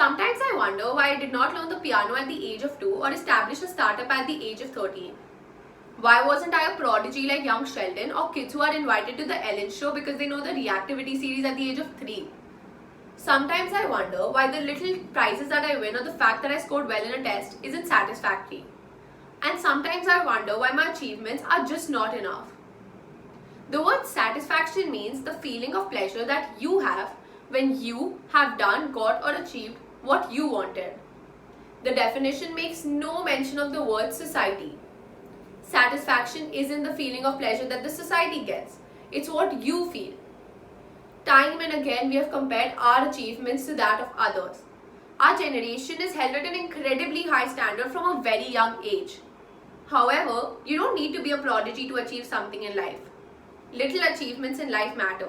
Sometimes I wonder why I did not learn the piano at the age of 2 or establish a startup at the age of 13. Why wasn't I a prodigy like young Sheldon or kids who are invited to the Ellen show because they know the reactivity series at the age of 3? Sometimes I wonder why the little prizes that I win or the fact that I scored well in a test isn't satisfactory. And sometimes I wonder why my achievements are just not enough. The word satisfaction means the feeling of pleasure that you have when you have done, got or achieved what you wanted. The definition makes no mention of the word society. Satisfaction isn't the feeling of pleasure that the society gets. It's what you feel. Time and again we have compared our achievements to that of others. Our generation is held at an incredibly high standard from a very young age. However, you don't need to be a prodigy to achieve something in life. Little achievements in life matter.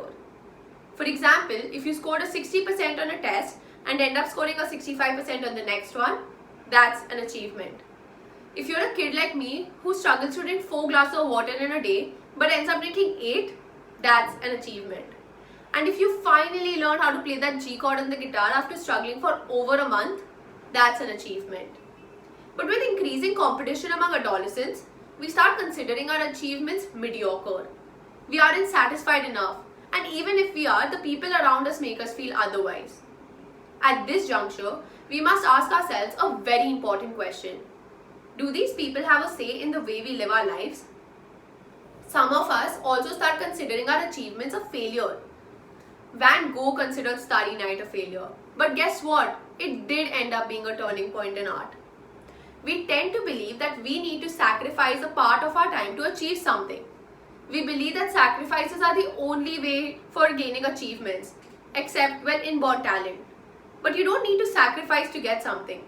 For example, if you scored a 60% on a test and end up scoring a 65% on the next one, that's an achievement. If you're a kid like me who struggles to drink 4 glasses of water in a day but ends up drinking 8, that's an achievement. And if you finally learn how to play that G chord on the guitar after struggling for over a month, that's an achievement. But with increasing competition among adolescents, we start considering our achievements mediocre. We aren't satisfied enough, and even if we are, the people around us make us feel otherwise. At this juncture, we must ask ourselves a very important question. Do these people have a say in the way we live our lives? Some of us also start considering our achievements a failure. Van Gogh considered Starry Night a failure. But guess what? It did end up being a turning point in art. We tend to believe that we need to sacrifice a part of our time to achieve something. We believe that sacrifices are the only way for gaining achievements, except when inborn talent. But you don't need to sacrifice to get something.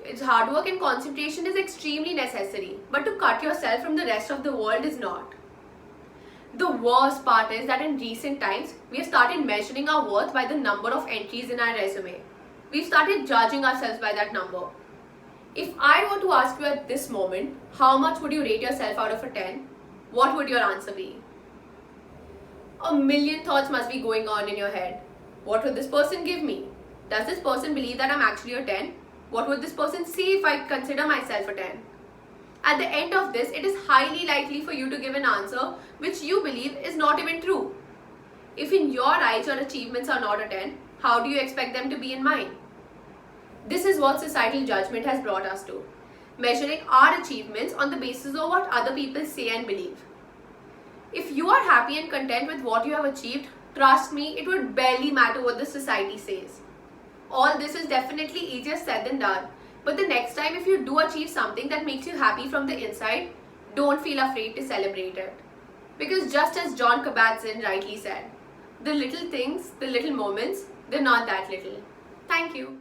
It's hard work and concentration is extremely necessary, but to cut yourself from the rest of the world is not. The worst part is that in recent times, we have started measuring our worth by the number of entries in our resume. We've started judging ourselves by that number. If I were to ask you at this moment, how much would you rate yourself out of a 10? What would your answer be? A million thoughts must be going on in your head. What would this person give me? Does this person believe that I'm actually a 10? What would this person say if I consider myself a 10? At the end of this, it is highly likely for you to give an answer which you believe is not even true. If in your eyes your achievements are not a 10, how do you expect them to be in mine? This is what societal judgment has brought us to, measuring our achievements on the basis of what other people say and believe. If you are happy and content with what you have achieved, trust me, it would barely matter what the society says. All this is definitely easier said than done, but the next time if you do achieve something that makes you happy from the inside, don't feel afraid to celebrate it. Because just as Jon Kabat-Zinn rightly said, the little things, the little moments, they're not that little. Thank you.